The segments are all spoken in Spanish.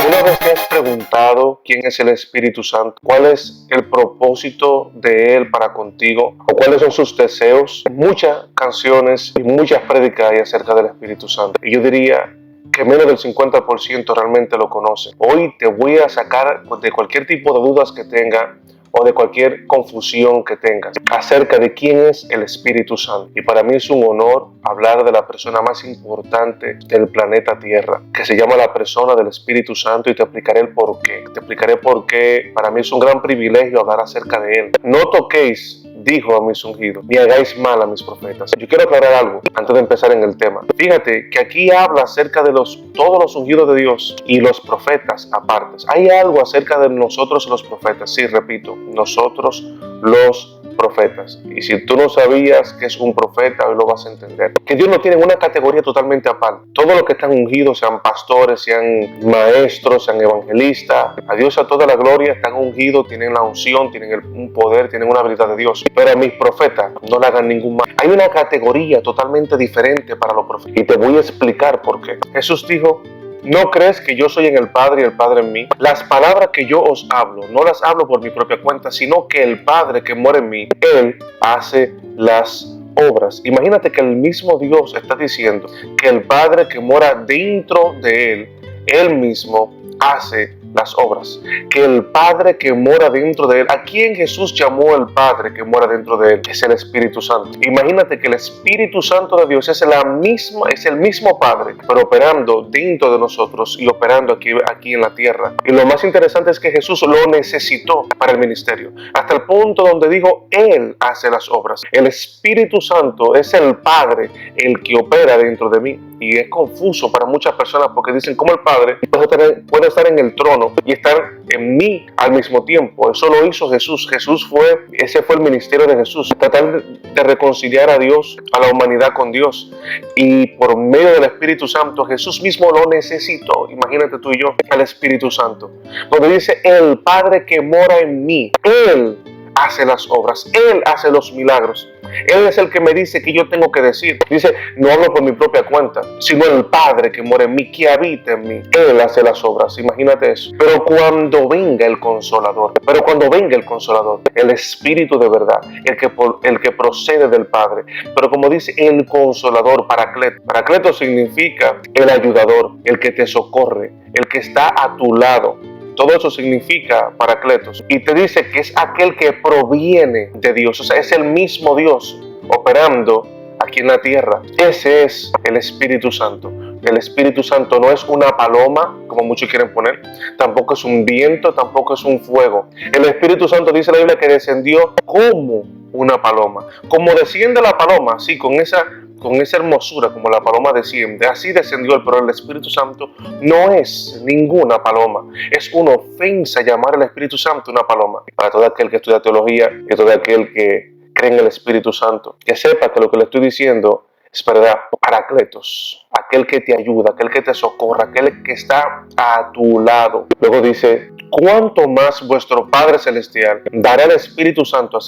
¿Una vez te has preguntado quién es el Espíritu Santo? ¿Cuál es el propósito de Él para contigo? ¿O cuáles son sus deseos? Muchas canciones y muchas prédicas hay acerca del Espíritu Santo. Y yo diría que menos del 50% realmente lo conoce. Hoy te voy a sacar de cualquier tipo de dudas que tenga o de cualquier confusión que tengas acerca de quién es el Espíritu Santo. Y para mí es un honor hablar de la persona más importante del planeta Tierra, que se llama la persona del Espíritu Santo, y te explicaré el por qué. Te explicaré por qué para mí es un gran privilegio hablar acerca de él. No toquéis, dijo a mis ungidos, ni hagáis mal a mis profetas. Yo quiero aclarar algo antes de empezar en el tema. Fíjate que aquí habla acerca de todos los ungidos de Dios y los profetas apartes. Hay algo acerca de nosotros los profetas. Sí, repito, nosotros los profetas. Y si tú no sabías que es un profeta, hoy lo vas a entender. Que Dios no tiene una categoría totalmente aparte. Todos los que están ungidos, sean pastores, sean maestros, sean evangelistas, a Dios a toda la gloria, están ungidos, tienen la unción, tienen un poder, tienen una habilidad de Dios. Pero a mis profetas no le hagan ningún mal. Hay una categoría totalmente diferente para los profetas. Y te voy a explicar por qué. Jesús dijo: ¿no crees que yo soy en el Padre y el Padre en mí? Las palabras que yo os hablo, no las hablo por mi propia cuenta, sino que el Padre que mora en mí, Él hace las obras. Imagínate que el mismo Dios está diciendo que el Padre que mora dentro de Él mismo hace las obras. Que el Padre que mora dentro de Él, ¿a quién Jesús llamó el Padre que mora dentro de Él? Es el Espíritu Santo. Imagínate que el Espíritu Santo de Dios es el mismo Padre, pero operando dentro de nosotros y operando aquí en la tierra. Y lo más interesante es que Jesús lo necesitó para el ministerio, hasta el punto donde dijo: Él hace las obras. El Espíritu Santo es el Padre el que opera dentro de mí. Y es confuso para muchas personas porque dicen: ¿cómo el Padre puede estar en el trono y estar en mí al mismo tiempo? Eso lo hizo Jesús. Ese fue el ministerio de Jesús, tratar de reconciliar a Dios, a la humanidad con Dios, y por medio del Espíritu Santo Jesús mismo lo necesitó. Imagínate tú y yo al Espíritu Santo, donde dice: el Padre que mora en mí, Él hace las obras, Él hace los milagros. Él es el que me dice que yo tengo que decir. Dice: no hablo por mi propia cuenta, sino el Padre que mora en mí, que habita en mí. Él hace las obras. Imagínate eso. Pero cuando venga el Consolador, el Espíritu de verdad, el que procede del Padre, pero como dice el Consolador, Paracleto. Paracleto significa el ayudador, el que te socorre, el que está a tu lado. Todo eso significa Paracletos. Y te dice que es aquel que proviene de Dios. O sea, es el mismo Dios operando aquí en la tierra. Ese es el Espíritu Santo. El Espíritu Santo no es una paloma, como muchos quieren poner. Tampoco es un viento, tampoco es un fuego. El Espíritu Santo, dice la Biblia, que descendió como una paloma. Como desciende la paloma, sí, con esa hermosura, como la paloma desciende, así descendió él. Pero el Espíritu Santo no es ninguna paloma. Es una ofensa llamar al Espíritu Santo una paloma. Para todo aquel que estudia teología y todo aquel que cree en el Espíritu Santo, que sepa que lo que le estoy diciendo es verdad. Paracletos, aquel que te ayuda, aquel que te socorra, aquel que está a tu lado. Luego dice: cuánto más vuestro Padre Celestial dará el Espíritu Santo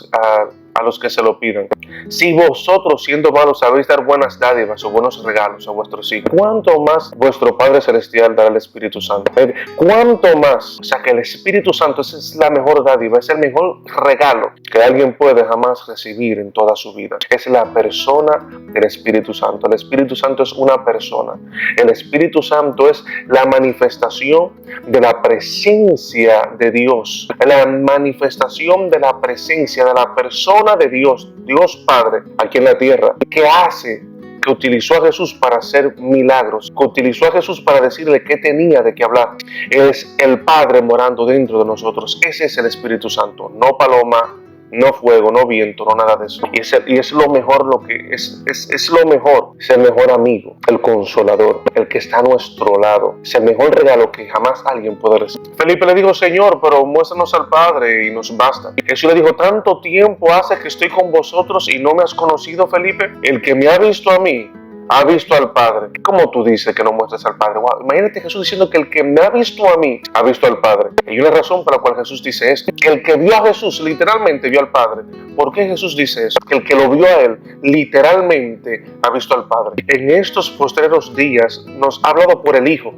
a los que se lo pidan. Si vosotros, siendo malos, sabéis dar buenas dádivas o buenos regalos a vuestros hijos, ¿cuánto más vuestro Padre Celestial dará el Espíritu Santo? ¿Cuánto más? O sea, que el Espíritu Santo es la mejor dádiva, es el mejor regalo que alguien puede jamás recibir en toda su vida. Es la persona del Espíritu Santo. El Espíritu Santo es una persona. El Espíritu Santo es la manifestación de la presencia de Dios, la manifestación de la presencia de la persona de Dios, Dios Padre, aquí en la tierra, que utilizó a Jesús para hacer milagros, que utilizó a Jesús para decirle qué tenía de qué hablar. Es el Padre morando dentro de nosotros. Ese es el Espíritu Santo, no paloma, no fuego, no viento, no nada de eso. Y es lo mejor, es lo mejor. Es el mejor amigo, el consolador, el que está a nuestro lado. Es el mejor regalo que jamás alguien puede recibir. Felipe le dijo: Señor, pero muéstranos al Padre y nos basta. Jesús le dijo: tanto tiempo hace que estoy con vosotros y no me has conocido, Felipe. El que me ha visto a mí, ha visto al Padre. ¿Cómo tú dices que no muestras al Padre? Wow, imagínate Jesús diciendo que el que me ha visto a mí, ha visto al Padre. Hay una razón por la cual Jesús dice esto. Que el que vio a Jesús, literalmente vio al Padre. ¿Por qué Jesús dice eso? Que el que lo vio a Él, literalmente ha visto al Padre. En estos postreros días nos ha hablado por el Hijo,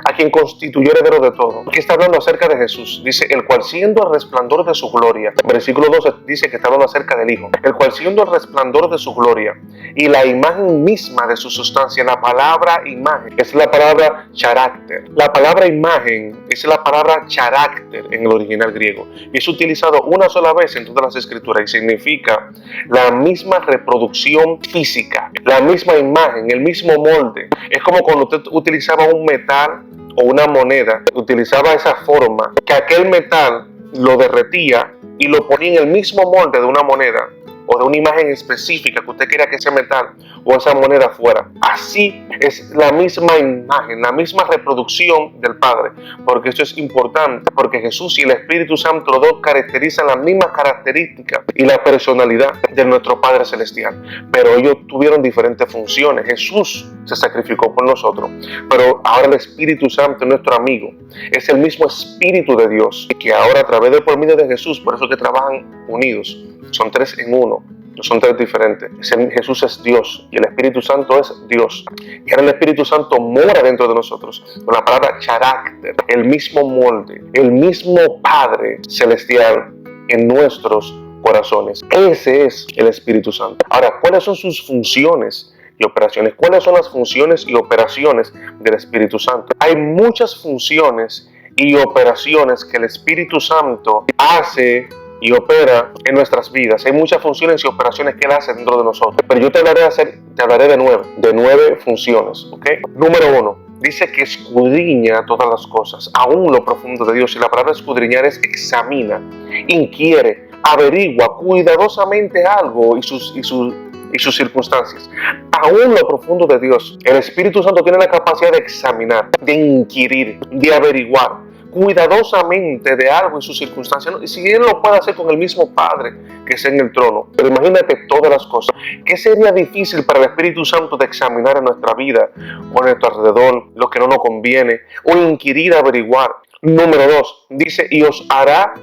a quien constituyó heredero de todo. Aquí está hablando acerca de Jesús. Dice, el cual siendo el resplandor de su gloria. Versículo 12 dice que está hablando acerca del Hijo. El cual siendo el resplandor de su gloria y la imagen misma de su sustancia. La palabra imagen es la palabra carácter. La palabra imagen es la palabra carácter en el original griego. Y es utilizado una sola vez en todas las escrituras y significa la misma reproducción física, la misma imagen, el mismo molde. Es como cuando usted utilizaba un metal o una moneda, utilizaba esa forma, que aquel metal lo derretía y lo ponía en el mismo molde de una moneda o de una imagen específica que usted quería que ese metal o esa moneda fuera. Así es la misma imagen, la misma reproducción del Padre, porque esto es importante, porque Jesús y el Espíritu Santo, los dos caracterizan las mismas características y la personalidad de nuestro Padre Celestial, pero ellos tuvieron diferentes funciones. Jesús se sacrificó por nosotros, pero ahora el Espíritu Santo es nuestro amigo, es el mismo Espíritu de Dios, que ahora a través de por medio de Jesús, por eso es que trabajan unidos, son tres en uno. No son tres diferentes. Jesús es Dios y el Espíritu Santo es Dios. Y ahora el Espíritu Santo mora dentro de nosotros. Con la palabra carácter, el mismo molde, el mismo Padre Celestial en nuestros corazones. Ese es el Espíritu Santo. Ahora, ¿cuáles son sus funciones y operaciones? ¿Cuáles son las funciones y operaciones del Espíritu Santo? Hay muchas funciones y operaciones que el Espíritu Santo hace y opera en nuestras vidas. Hay muchas funciones y operaciones que Él hace dentro de nosotros. Pero yo te hablaré de nueve funciones, ¿ok? Número 1. Dice que escudriña todas las cosas, aún lo profundo de Dios. Y la palabra escudriñar es examina, inquiere, averigua cuidadosamente algo y sus circunstancias. Aún lo profundo de Dios. El Espíritu Santo tiene la capacidad de examinar, de inquirir, de averiguar cuidadosamente de algo y sus circunstancias. Y si Él lo puede hacer con el mismo Padre que está en el trono, pero imagínate todas las cosas. ¿Qué sería difícil para el Espíritu Santo de examinar en nuestra vida o a nuestro alrededor lo que no nos conviene, o inquirir, averiguar? Número 2, dice, y os hará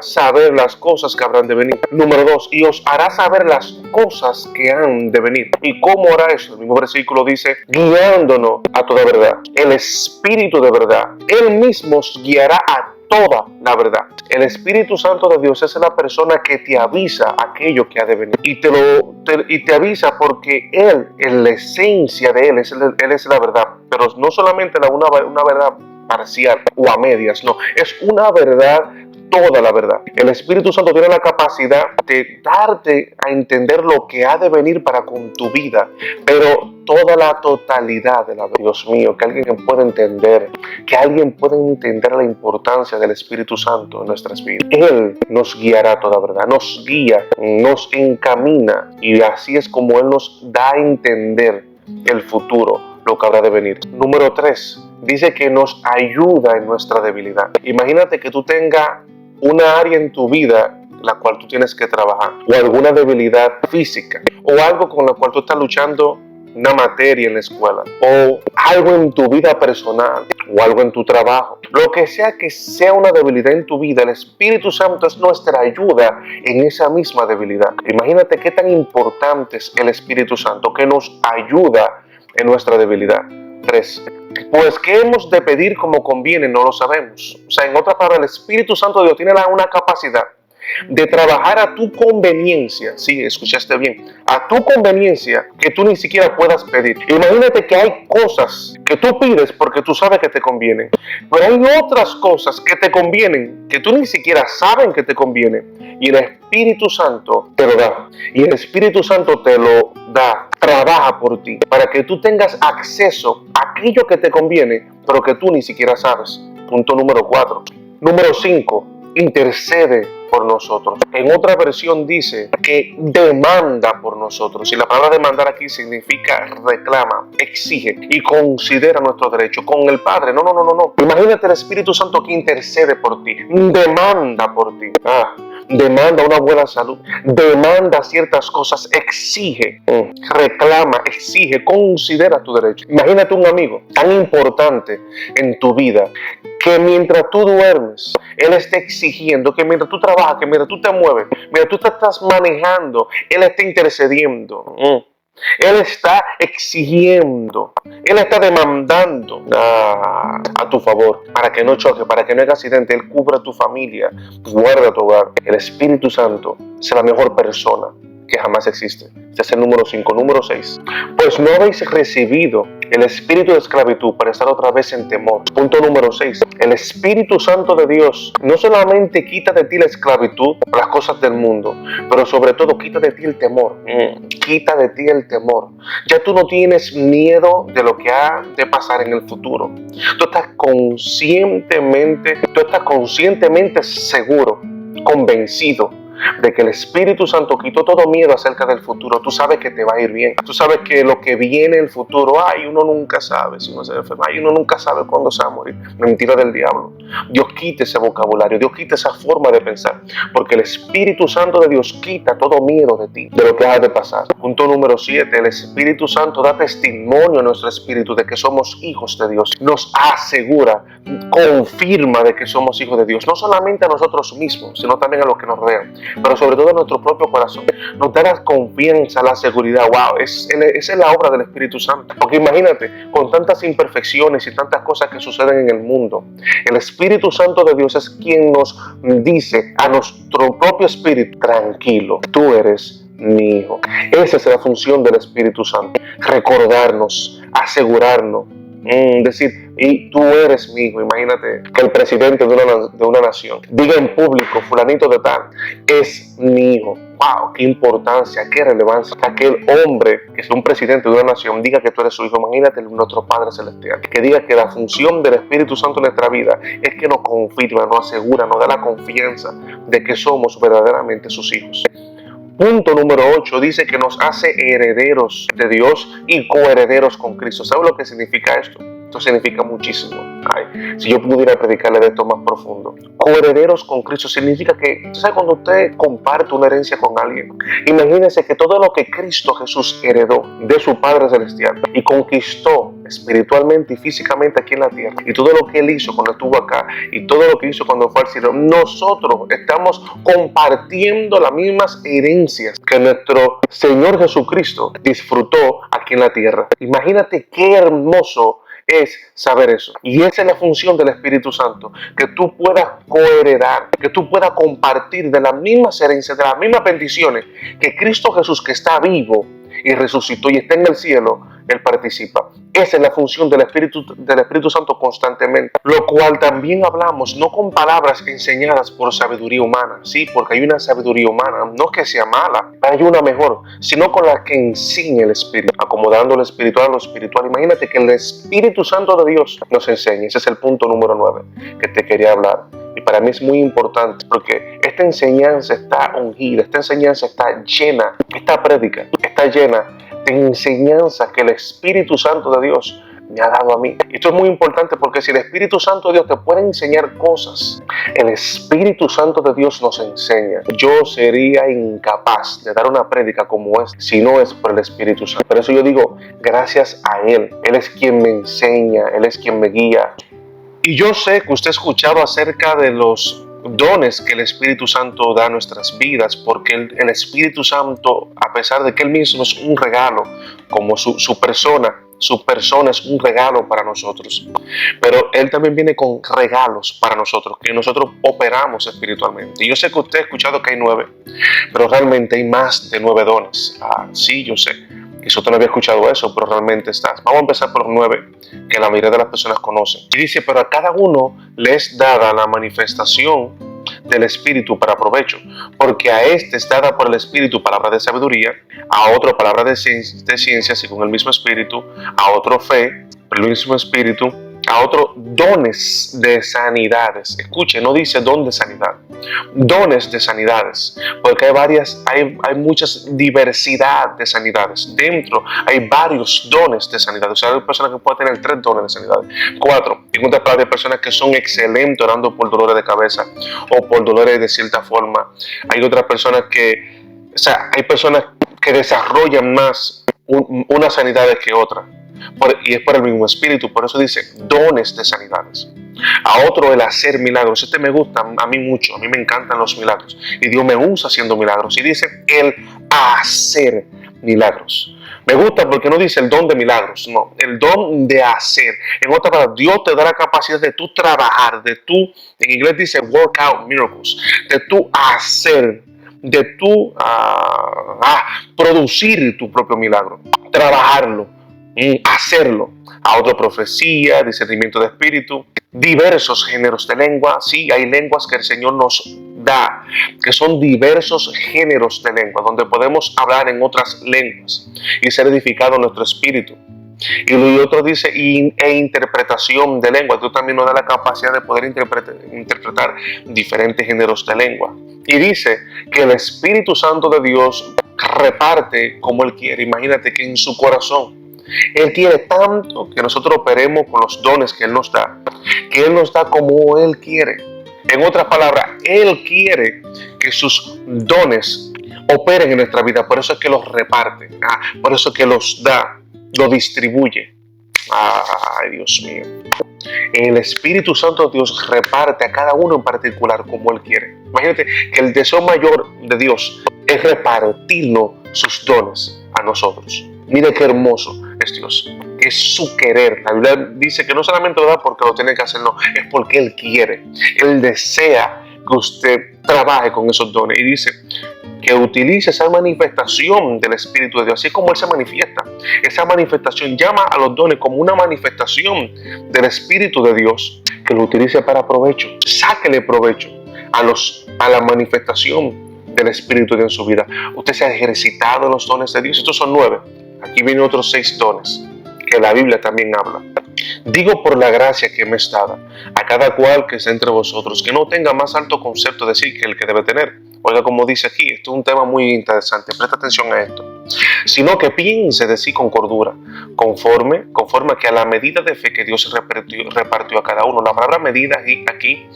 saber las cosas que habrán de venir. Número 2, y os hará saber las cosas que han de venir. ¿Y cómo hará eso? El mismo versículo dice, guiándonos a toda verdad. El Espíritu de verdad, Él mismo os guiará a toda la verdad. El Espíritu Santo de Dios es la persona que te avisa aquello que ha de venir. Y te avisa porque Él, en la esencia de Él, Él es la verdad. Pero no solamente una verdad parcial o a medias, no, es una verdad, toda la verdad. El Espíritu Santo tiene la capacidad de darte a entender lo que ha de venir para con tu vida, pero toda la totalidad de la verdad. Dios mío, que alguien pueda entender, la importancia del Espíritu Santo en nuestras vidas. Él nos guiará a toda verdad, nos guía, nos encamina, y así es como Él nos da a entender el futuro, lo que habrá de venir. Número 3, dice que nos ayuda en nuestra debilidad. Imagínate que tú tengas una área en tu vida la cual tú tienes que trabajar, o alguna debilidad física, o algo con la cual tú estás luchando, una materia en la escuela, o algo en tu vida personal, o algo en tu trabajo. Lo que sea una debilidad en tu vida, el Espíritu Santo es nuestra ayuda en esa misma debilidad. Imagínate qué tan importante es el Espíritu Santo, que nos ayuda en nuestra debilidad. 3. Pues ¿qué hemos de pedir como conviene? No lo sabemos. O sea, en otras palabras, el Espíritu Santo de Dios tiene una capacidad de trabajar a tu conveniencia. Sí, escuchaste bien. A tu conveniencia, que tú ni siquiera puedas pedir. Imagínate que hay cosas que tú pides porque tú sabes que te convienen, pero hay otras cosas que te convienen que tú ni siquiera sabes que te convienen, y el Espíritu Santo te lo da. Y el Espíritu Santo te lo da, trabaja por ti, para que tú tengas acceso a aquello que te conviene, pero que tú ni siquiera sabes. Punto número 4. Número 5. Intercede por nosotros. En otra versión dice que demanda por nosotros. Y la palabra demandar aquí significa reclama, exige y considera nuestro derecho con el Padre. No. Imagínate el Espíritu Santo que intercede por ti, demanda por ti. demanda una buena salud, demanda ciertas cosas, exige, reclama, exige, considera tu derecho. Imagínate un amigo tan importante en tu vida que mientras tú duermes, él está exigiendo, que mientras tú trabajas, que mientras tú te mueves, mientras tú te estás manejando, él está intercediendo. Él está exigiendo, Él está demandando a tu favor para que no choque, para que no haya accidente. Él cubre a tu familia, guarda tu hogar. El Espíritu Santo es la mejor persona que jamás existe. Este es el número 5. Número 6. Pues no habéis recibido el espíritu de esclavitud para estar otra vez en temor. Punto número 6. El Espíritu Santo de Dios no solamente quita de ti la esclavitud, las cosas del mundo, pero sobre todo quita de ti el temor. Quita de ti el temor. Ya tú no tienes miedo de lo que ha de pasar en el futuro. Tú estás conscientemente seguro, convencido de que el Espíritu Santo quitó todo miedo acerca del futuro. Tú sabes que te va a ir bien. Tú sabes que lo que viene en el futuro, uno nunca sabe si uno se enferma, uno nunca sabe cuándo se va a morir. Mentira del diablo. Dios quita ese vocabulario, Dios quita esa forma de pensar, porque el Espíritu Santo de Dios quita todo miedo de ti, de lo que ha de pasar. Punto número 7. El Espíritu Santo da testimonio a nuestro espíritu de que somos hijos de Dios. Nos asegura, confirma de que somos hijos de Dios, no solamente a nosotros mismos, sino también a los que nos rodean, pero sobre todo en nuestro propio corazón. Nos da la confianza, la seguridad. Esa es la obra del Espíritu Santo. Porque imagínate, con tantas imperfecciones y tantas cosas que suceden en el mundo, el Espíritu Santo de Dios es quien nos dice a nuestro propio espíritu: tranquilo, tú eres mi hijo. Esa es la función del Espíritu Santo: recordarnos, asegurarnos, decir: y tú eres mi hijo. Imagínate que el presidente de una nación diga en público: fulanito de tal es mi hijo. ¡Wow! ¡Qué importancia, qué relevancia! Que aquel hombre que es un presidente de una nación diga que tú eres su hijo. Imagínate nuestro Padre Celestial, que diga que la función del Espíritu Santo en nuestra vida es que nos confirma, nos asegura, nos da la confianza de que somos verdaderamente sus hijos. Punto número 8 dice que nos hace herederos de Dios y coherederos con Cristo. ¿Sabe lo que significa esto? Esto significa muchísimo. Si yo pudiera predicarle de esto más profundo. Coherederos con Cristo significa que, ¿sabe cuando usted comparte una herencia con alguien? Imagínense que todo lo que Cristo Jesús heredó de su Padre Celestial y conquistó espiritualmente y físicamente aquí en la tierra, y todo lo que Él hizo cuando estuvo acá, y todo lo que hizo cuando fue al cielo, nosotros estamos compartiendo las mismas herencias que nuestro Señor Jesucristo disfrutó aquí en la tierra. Imagínate qué hermoso es saber eso. Y esa es la función del Espíritu Santo, que tú puedas coheredar, que tú puedas compartir de las mismas herencias, de las mismas bendiciones que Cristo Jesús, que está vivo y resucitó y está en el cielo, Él participa. Esa es la función del Espíritu Santo constantemente, lo cual también hablamos no con palabras enseñadas por sabiduría humana, sí, porque hay una sabiduría humana, no que sea mala, hay una mejor, sino con la que enseña el Espíritu, acomodando lo espiritual a lo espiritual. Imagínate que el Espíritu Santo de Dios nos enseña. Ese es el punto número 9 que te quería hablar. Y para mí es muy importante porque esta enseñanza está ungida, esta enseñanza está llena, esta prédica está llena de enseñanza que el Espíritu Santo de Dios me ha dado a mí. Esto es muy importante porque si el Espíritu Santo de Dios te puede enseñar cosas, el Espíritu Santo de Dios nos enseña. Yo sería incapaz de dar una prédica como esta si no es por el Espíritu Santo. Por eso yo digo, gracias a Él. Él es quien me enseña, Él es quien me guía. Y yo sé que usted ha escuchado acerca de los dones que el Espíritu Santo da a nuestras vidas, porque el Espíritu Santo, a pesar de que Él mismo es un regalo, como su persona es un regalo para nosotros, pero Él también viene con regalos para nosotros, que nosotros operamos espiritualmente. Y yo sé que usted ha escuchado que hay 9, pero realmente hay más de 9 dones. Sí, yo sé. Quizá usted no había escuchado eso, pero realmente estás. Vamos a empezar por los 9, que la mayoría de las personas conocen. Y dice: pero a cada uno le es dada la manifestación del Espíritu para provecho, porque a este es dada por el Espíritu palabra de sabiduría, a otro palabra de ciencia según el mismo Espíritu, a otro fe por el mismo Espíritu, A otro, dones de sanidades. Escuche, no dice don de sanidad. Dones de sanidades. Porque hay muchas diversidad de sanidades. Dentro hay varios dones de sanidad. O sea, hay personas que pueden tener 3 dones de sanidad. 4, en otras palabras, hay personas que son excelentes orando por dolores de cabeza o por dolores de cierta forma. Hay otras personas hay personas que desarrollan más unas sanidades que otras. Y es por el mismo espíritu, por eso dice dones de sanidades. A otro, el hacer milagros. Este me gusta a mí mucho, a mí me encantan los milagros y Dios me usa haciendo milagros. Y dice el hacer milagros. Me gusta porque no dice el don de milagros, no, el don de hacer. En otras palabras, Dios te da la capacidad de tú trabajar, en inglés dice work out miracles, de tú hacer, de tú producir tu propio milagro, trabajarlo, hacerlo. A otro, profecía, discernimiento de espíritu, diversos géneros de lengua. Sí, hay lenguas que el Señor nos da, que son diversos géneros de lengua, donde podemos hablar en otras lenguas y ser edificado nuestro espíritu. Y otro dice, e interpretación de lengua. Tú también nos da la capacidad de poder interpretar diferentes géneros de lengua. Y dice que el Espíritu Santo de Dios reparte como Él quiere. Imagínate que en su corazón Él quiere tanto que nosotros operemos con los dones que Él nos da, que Él nos da como Él quiere. En otras palabras, Él quiere que sus dones operen en nuestra vida. Por eso es que los reparte, por eso es que los da, los distribuye. Ay, Dios mío. El Espíritu Santo de Dios reparte a cada uno en particular como Él quiere. Imagínate que el deseo mayor de Dios es repartirnos sus dones a nosotros. Mire qué hermoso es Dios. Es su querer. La Biblia dice que no solamente lo da porque lo tiene que hacer, no, es porque Él quiere. Él desea que usted trabaje con esos dones. Y dice que utilice esa manifestación del Espíritu de Dios, así como Él se manifiesta. Esa manifestación llama a los dones como una manifestación del Espíritu de Dios, que lo utilice para provecho. Sáquele provecho a la manifestación del Espíritu de Dios en su vida. Usted se ha ejercitado en los dones de Dios. Estos son 9. Aquí vienen otros 6 dones que la Biblia también habla. Digo por la gracia que me es dada a cada cual que esté entre vosotros, que no tenga más alto concepto de sí que el que debe tener. Oiga, como dice aquí, esto es un tema muy interesante, presta atención a esto. Sino que piense de sí con cordura, conforme a que a la medida de fe que Dios repartió a cada uno. La palabra medida aquí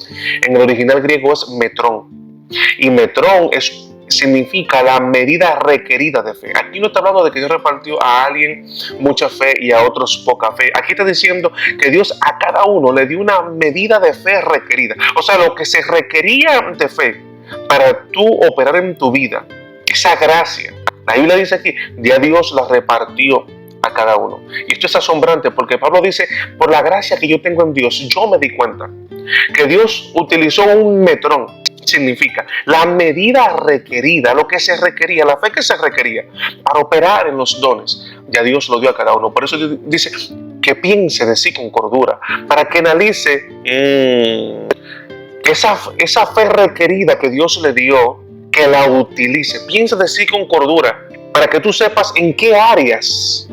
en el original griego es metrón. Y metrón significa la medida requerida de fe. Aquí no está hablando de que Dios repartió a alguien mucha fe y a otros poca fe. Aquí está diciendo que Dios a cada uno le dio una medida de fe requerida. O sea, lo que se requería de fe para tú operar en tu vida, esa gracia. La Biblia dice aquí, ya Dios la repartió a cada uno. Y esto es asombrante porque Pablo dice, por la gracia que yo tengo en Dios, yo me di cuenta que Dios utilizó un metrón. Significa la medida requerida, lo que se requería, la fe que se requería para operar en los dones. Ya Dios lo dio a cada uno. Por eso dice que piense de sí con cordura, para que analice esa fe requerida que Dios le dio, que la utilice. Piensa de sí con cordura, para que tú sepas en qué áreas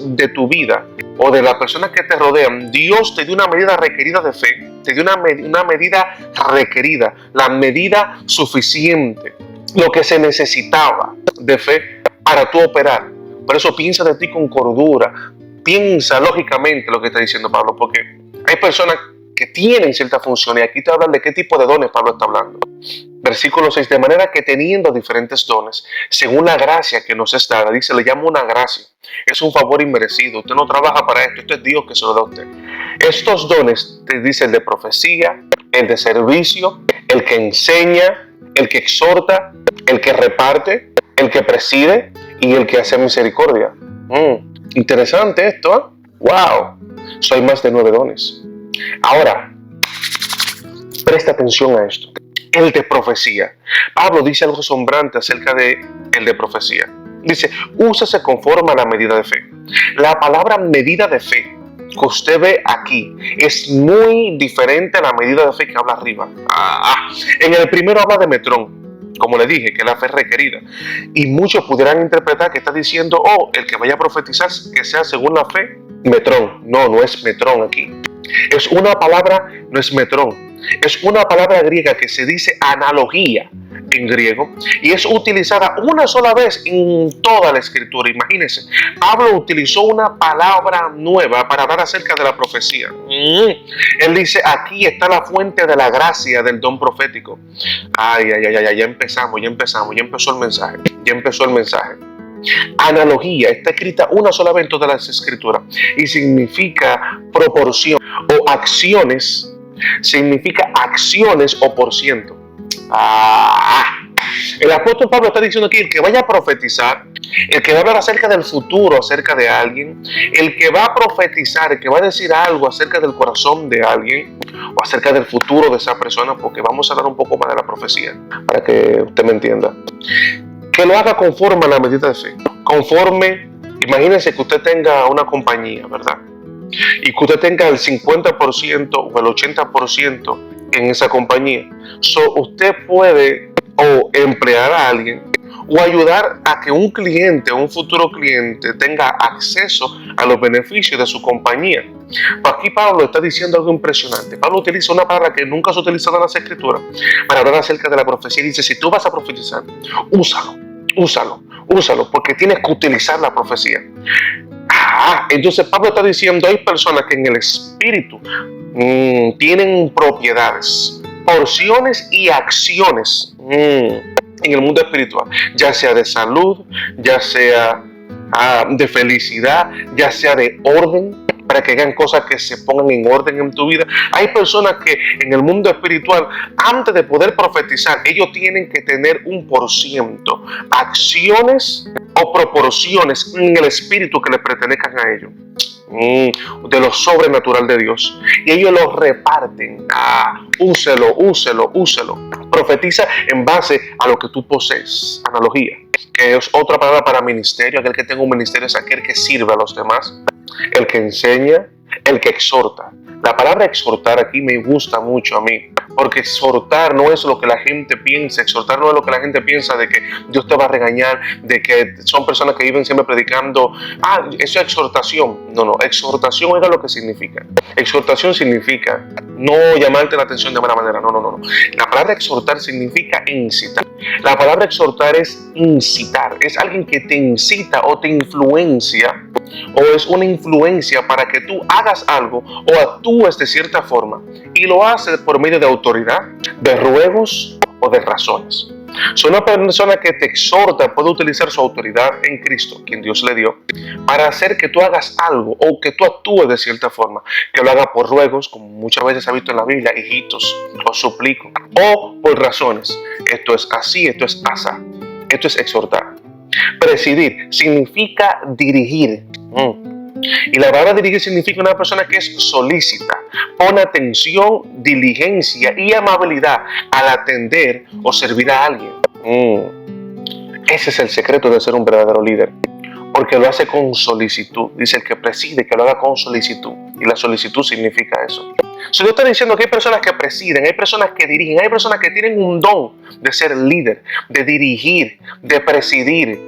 de tu vida o de las personas que te rodean, Dios te dio una medida requerida de fe, te dio una medida requerida, la medida suficiente, lo que se necesitaba de fe para tú operar. Por eso piensa de ti con cordura, piensa lógicamente lo que está diciendo Pablo, porque hay personas que tienen cierta función, y aquí te hablan de qué tipo de dones Pablo está hablando. Versículo 6, de manera que teniendo diferentes dones, según la gracia que nos es dada, dice, le llama una gracia, es un favor inmerecido, usted no trabaja para esto es Dios que se lo da a usted. Estos dones, te dice el de profecía, el de servicio, el que enseña, el que exhorta, el que reparte, el que preside y el que hace misericordia. Interesante esto, ¿eh? ¡Wow! Soy más de 9 dones. Ahora, presta atención a esto. El de profecía. Pablo dice algo asombrante acerca de el de profecía. Dice, úsese conforme a la medida de fe. La palabra medida de fe que usted ve aquí es muy diferente a la medida de fe que habla arriba. En el primero habla de metrón, como le dije, que es la fe requerida. Y muchos pudieran interpretar que está diciendo, el que vaya a profetizar, que sea según la fe Metrón. No, no es metrón aquí. Es una palabra, no es metrón. Es una palabra griega que se dice analogía en griego y es utilizada una sola vez en toda la escritura. Imagínense, Pablo utilizó una palabra nueva para hablar acerca de la profecía. Él dice, aquí está la fuente de la gracia del don profético. Ay, ya empezamos, ya empezó el mensaje. Analogía está escrita una sola vez en todas las escrituras y significa proporción o acciones, significa acciones o por ciento. El apóstol Pablo está diciendo aquí, el que vaya a profetizar, el que va a hablar acerca del futuro, acerca de alguien, el que va a profetizar, el que va a decir algo acerca del corazón de alguien o acerca del futuro de esa persona, porque vamos a hablar un poco más de la profecía para que usted me entienda. Que lo haga conforme a la medida de fe. Conforme, imagínense que usted tenga una compañía, ¿verdad? Y que usted tenga el 50% o el 80% en esa compañía. Usted puede o emplear a alguien o ayudar a que un cliente o un futuro cliente tenga acceso a los beneficios de su compañía. Aquí Pablo está diciendo algo impresionante. Pablo utiliza una palabra que nunca se ha utilizado en las escrituras para hablar acerca de la profecía. Y dice, si tú vas a profetizar, úsalo, porque tienes que utilizar la profecía. Entonces Pablo está diciendo, hay personas que en el espíritu tienen propiedades, porciones y acciones en el mundo espiritual, ya sea de salud, ya sea de felicidad, ya sea de orden, para que hagan cosas que se pongan en orden en tu vida. Hay personas que en el mundo espiritual, antes de poder profetizar, ellos tienen que tener un porciento, acciones o proporciones en el espíritu que les pertenezcan a ellos, de lo sobrenatural de Dios, y ellos lo reparten. Úselo. Profetiza en base a lo que tú posees. Analogía, que es otra palabra para ministerio. Aquel que tenga un ministerio es aquel que sirve a los demás, el que enseña, el que exhorta. La palabra exhortar aquí me gusta mucho a mí, porque exhortar no es lo que la gente piensa. Exhortar no es lo que la gente piensa de que Dios te va a regañar, de que son personas que viven siempre predicando, eso es exhortación. No, exhortación oiga lo que significa. Exhortación significa no llamarte la atención de mala manera, no. La palabra exhortar significa incitar. La palabra exhortar es incitar, es alguien que te incita o te influencia, o es una influencia para que tú hagas algo o actúes de cierta forma, y lo haces por medio de autoridad, de ruegos o de razones. Una persona que te exhorta puede utilizar su autoridad en Cristo, quien Dios le dio, para hacer que tú hagas algo o que tú actúes de cierta forma, que lo haga por ruegos, como muchas veces se ha visto en la Biblia, hijitos, os suplico, o por razones. Esto es así, esto es asá. Esto es exhortar. Presidir significa dirigir. Y la palabra dirigir significa una persona que es solícita, pone atención, diligencia y amabilidad al atender o servir a alguien. Ese es el secreto de ser un verdadero líder, porque lo hace con solicitud. Dice el que preside que lo haga con solicitud, y la solicitud significa eso. Si yo estoy diciendo que hay personas que presiden, hay personas que dirigen, hay personas que tienen un don de ser líder, de dirigir, de presidir.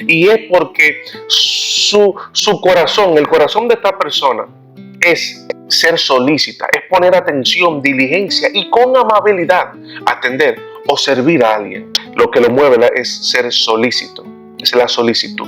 Y es porque su corazón, el corazón de esta persona, es ser solícita, es poner atención, diligencia y con amabilidad atender o servir a alguien. Lo que lo mueve es ser solícito, es la solicitud.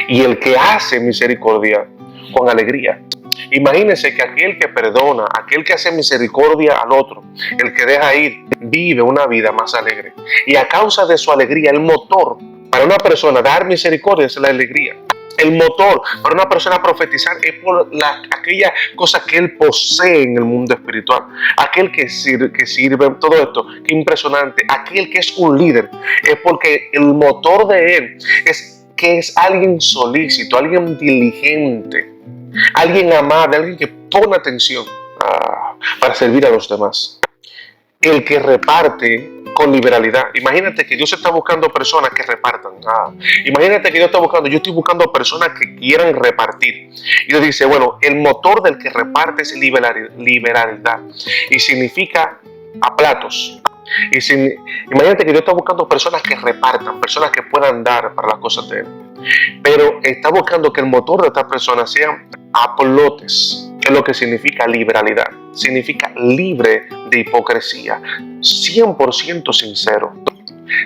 Y el que hace misericordia con alegría. Imagínense que aquel que perdona, aquel que hace misericordia al otro, el que deja ir, vive una vida más alegre. Y a causa de su alegría, el motor para una persona dar misericordia es la alegría. El motor para una persona profetizar es por aquella cosa que él posee en el mundo espiritual. Aquel que sirve, todo esto, qué impresionante. Aquel que es un líder es porque el motor de él es que es alguien solícito, alguien diligente, alguien amable, alguien que pone atención para servir a los demás. El que reparte con liberalidad. Imagínate que Dios está buscando personas que repartan. Imagínate que yo estoy buscando personas que quieran repartir. Y Dios dice, bueno, el motor del que reparte es liberalidad. Y significa a platos. Imagínate que Dios está buscando personas que repartan, personas que puedan dar para las cosas de Él. pero está buscando que el motor de esta persona sea aplotes, que es lo que significa liberalidad, significa libre de hipocresía, 100% sincero.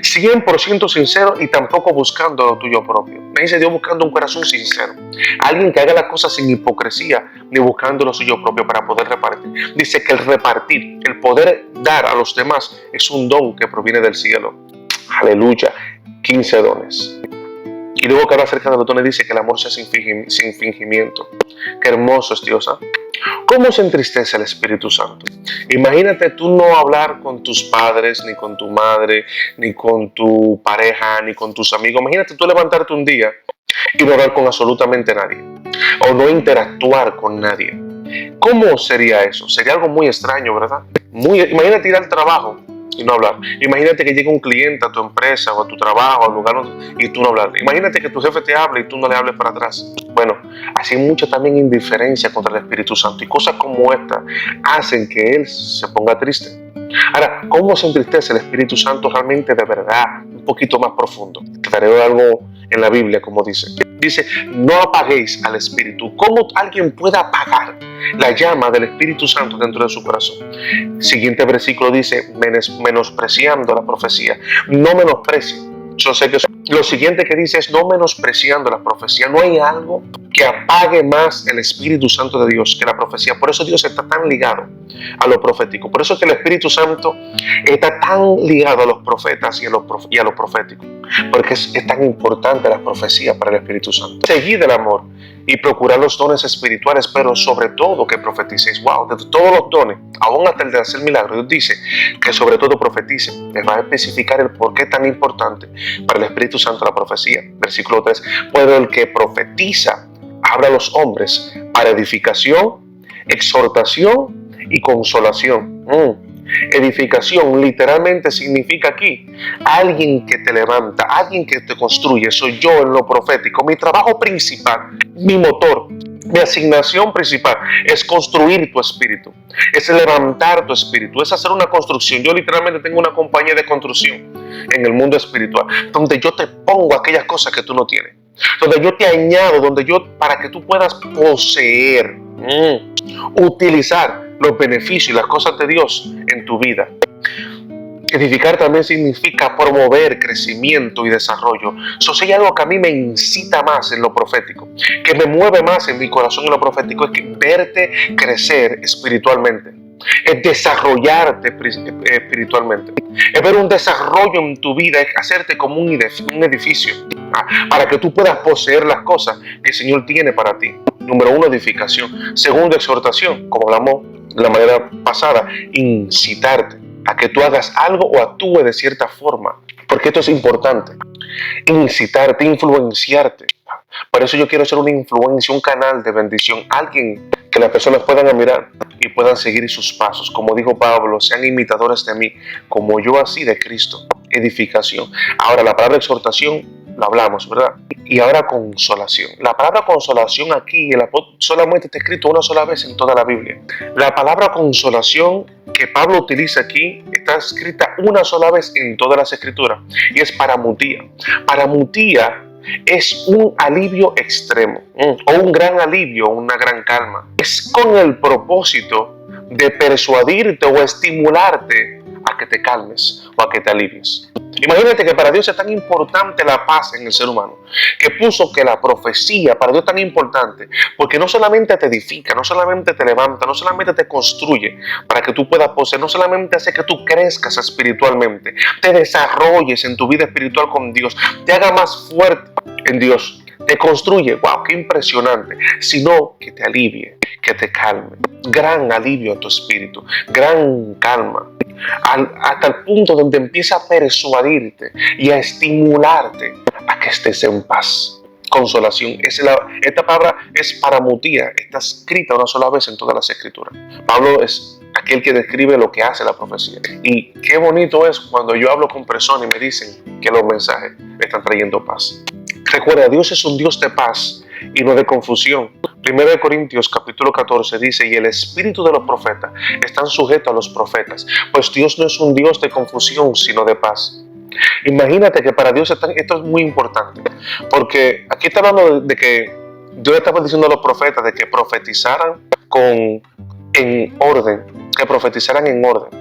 100% sincero y tampoco buscando lo tuyo propio. Me dice Dios buscando un corazón sincero. Alguien que haga las cosas sin hipocresía ni buscando lo suyo propio para poder repartir. Dice que el repartir, el poder dar a los demás es un don que proviene del cielo. Aleluya. 15 dones. Y luego que habla acerca de los dones dice que el amor sea sin fingimiento. Qué hermoso es Dios, ¿eh? ¿Cómo se entristece el Espíritu Santo? Imagínate tú no hablar con tus padres, ni con tu madre, ni con tu pareja, ni con tus amigos. Imagínate tú levantarte un día y no hablar con absolutamente nadie. O no interactuar con nadie. ¿Cómo sería eso? Sería algo muy extraño, ¿verdad? Imagínate ir al trabajo y no hablar. Imagínate que llegue un cliente a tu empresa o a tu trabajo, al lugar y tú no hablar. Imagínate que tu jefe te hable y tú no le hables para atrás. Bueno, así hay mucha también indiferencia contra el Espíritu Santo y cosas como esta hacen que Él se ponga triste. Ahora, ¿cómo se entristece el Espíritu Santo realmente de verdad? Un poquito más profundo. Te daré algo en la Biblia, como dice. Dice, no apaguéis al Espíritu. ¿Cómo alguien puede apagar la llama del Espíritu Santo dentro de su corazón? Siguiente versículo dice, menospreciando la profecía. No menosprecie. Yo sé que lo siguiente que dice es no menospreciando la profecía. No hay algo que apague más el Espíritu Santo de Dios que la profecía. Por eso Dios está tan ligado a lo profético. Por eso es que el Espíritu Santo está tan ligado a los profetas y a lo profético. Porque es tan importante la profecía para el Espíritu Santo. Seguid el amor y procurar los dones espirituales, pero sobre todo que profeticéis. Wow, de todos los dones, aún hasta el de hacer milagros, Dios dice que sobre todo profeticen. Les va a especificar el por qué tan importante para el Espíritu Santo la profecía. Versículo 3, pero el que profetiza habla a los hombres para edificación, exhortación y consolación. Edificación literalmente significa aquí alguien que te levanta, alguien que te construye. Soy yo en lo profético. Mi trabajo principal, mi motor, mi asignación principal es construir tu espíritu, es levantar tu espíritu, es hacer una construcción. Yo literalmente tengo una compañía de construcción en el mundo espiritual, donde yo te pongo aquellas cosas que tú no tienes, donde yo te añado, para que tú puedas poseer, utilizar los beneficios y las cosas de Dios en tu vida. Edificar también significa promover crecimiento y desarrollo. Eso es algo que a mí me incita más en lo profético, que me mueve más en mi corazón en lo profético, es que verte crecer espiritualmente, es desarrollarte espiritualmente, es ver un desarrollo en tu vida, es hacerte como un edificio, para que tú puedas poseer las cosas que el Señor tiene para ti. Número 1, edificación. Segundo, exhortación, como hablamos de la manera pasada, incitarte a que tú hagas algo o actúes de cierta forma, porque esto es importante. Incitarte, influenciarte. Por eso yo quiero ser una influencia, un canal de bendición, alguien que las personas puedan admirar y puedan seguir sus pasos. Como dijo Pablo, sean imitadores de mí, como yo así de Cristo. Edificación. Ahora, la palabra exhortación lo hablamos, ¿verdad? Y ahora consolación. La palabra consolación aquí solamente está escrito una sola vez en toda la Biblia. La palabra consolación que Pablo utiliza aquí está escrita una sola vez en todas las escrituras y es paramutía. Paramutía es un alivio extremo o un gran alivio, una gran calma. Es con el propósito de persuadirte o estimularte a que te calmes o a que te alivies. Imagínate que para Dios es tan importante la paz en el ser humano, que puso que la profecía para Dios es tan importante, porque no solamente te edifica, no solamente te levanta, no solamente te construye para que tú puedas poseer, no solamente hace que tú crezcas espiritualmente, te desarrolles en tu vida espiritual con Dios, te haga más fuerte en Dios, te construye, wow, qué impresionante, sino que te alivie, que te calme, gran alivio a tu espíritu, gran calma. Hasta el punto donde empieza a persuadirte y a estimularte a que estés en paz. Consolación. Esta palabra es paramutía. Está escrita una sola vez en todas las escrituras. Pablo es aquel que describe lo que hace la profecía. Y qué bonito es cuando yo hablo con personas y me dicen que los mensajes están trayendo paz. Recuerda, Dios es un Dios de paz y no de confusión. 1 Corintios capítulo 14 dice, y el espíritu de los profetas están sujetos a los profetas, pues Dios no es un Dios de confusión, sino de paz. Imagínate que para Dios esto es muy importante, porque aquí está hablando de que Dios estaba diciendo a los profetas de que profetizaran en orden, que profetizaran en orden.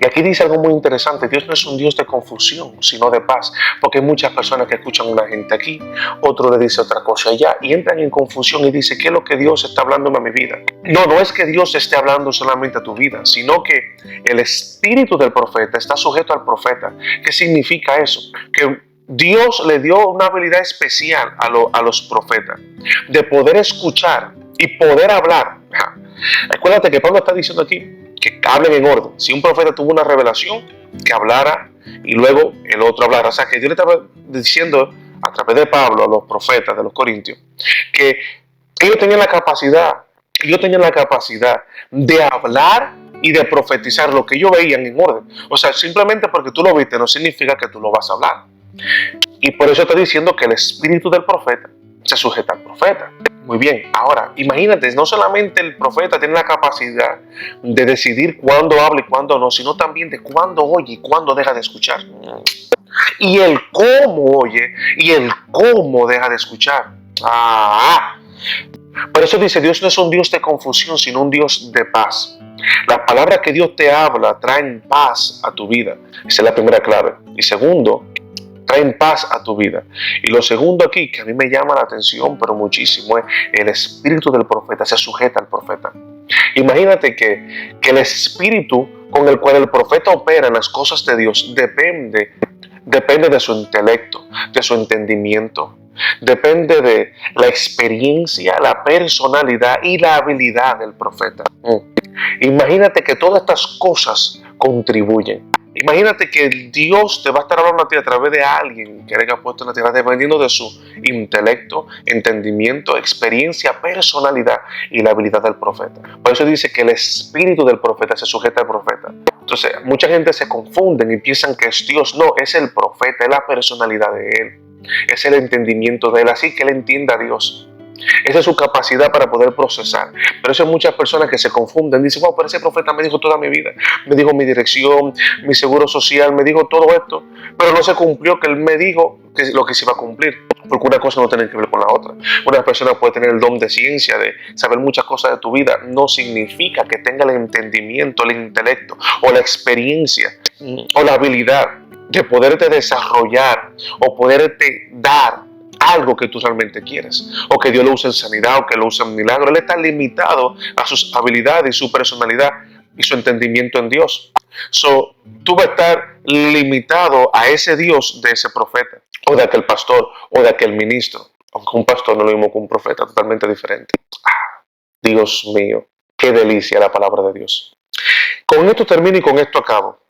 Y aquí dice algo muy interesante: Dios no es un Dios de confusión, sino de paz, porque hay muchas personas que escuchan a una gente aquí, otro le dice otra cosa allá, y entran en confusión y dicen: ¿qué es lo que Dios está hablando a mi vida? No, no es que Dios esté hablando solamente a tu vida, sino que el espíritu del profeta está sujeto al profeta. ¿Qué significa eso? Que Dios le dio una habilidad especial a los profetas, de poder escuchar y poder hablar. Acuérdate que Pablo está diciendo aquí que hablen en orden. Si un profeta tuvo una revelación, que hablara y luego el otro hablara. O sea, que Dios le estaba diciendo a través de Pablo a los profetas de los Corintios que ellos tenían la capacidad de hablar y de profetizar lo que ellos veían en orden. O sea, simplemente porque tú lo viste no significa que tú lo vas a hablar. Y por eso está diciendo que el espíritu del profeta se sujeta al profeta. Muy bien, ahora imagínate, no solamente el profeta tiene la capacidad de decidir cuándo habla y cuándo no, sino también de cuándo oye y cuándo deja de escuchar. Y el cómo oye y el cómo deja de escuchar. Por eso dice: Dios no es un Dios de confusión, sino un Dios de paz. Las palabras que Dios te habla traen paz a tu vida. Esa es la primera clave. Y segundo, traen paz a tu vida. Y lo segundo aquí, que a mí me llama la atención, pero muchísimo, es el espíritu del profeta, se sujeta al profeta. Imagínate que el espíritu con el cual el profeta opera en las cosas de Dios depende de su intelecto, de su entendimiento, depende de la experiencia, la personalidad y la habilidad del profeta. Imagínate que todas estas cosas contribuyen. Imagínate que Dios te va a estar hablando a ti a través de alguien que haya puesto en la tierra, dependiendo de su intelecto, entendimiento, experiencia, personalidad y la habilidad del profeta. Por eso dice que el espíritu del profeta se sujeta al profeta. Entonces, mucha gente se confunden y piensan que es Dios. No, es el profeta, es la personalidad de él, es el entendimiento de él, así que él entienda a Dios. Esa es su capacidad para poder procesar. Pero eso hay muchas personas que se confunden. Dicen: wow, pero ese profeta me dijo toda mi vida, me dijo mi dirección, mi seguro social, me dijo todo esto, pero no se cumplió que él me dijo que lo que se iba a cumplir, porque una cosa no tiene que ver con la otra. Una persona puede tener el don de ciencia, de saber muchas cosas de tu vida, no significa que tenga el entendimiento, el intelecto o la experiencia o la habilidad de poderte desarrollar o poderte dar algo que tú realmente quieres, o que Dios lo use en sanidad, o que lo use en milagro. Él está limitado a sus habilidades y su personalidad y su entendimiento en Dios. Tú vas a estar limitado a ese Dios de ese profeta, o de aquel pastor, o de aquel ministro. Aunque un pastor no es lo mismo que un profeta, totalmente diferente. Dios mío, qué delicia la palabra de Dios. Con esto termino y con esto acabo.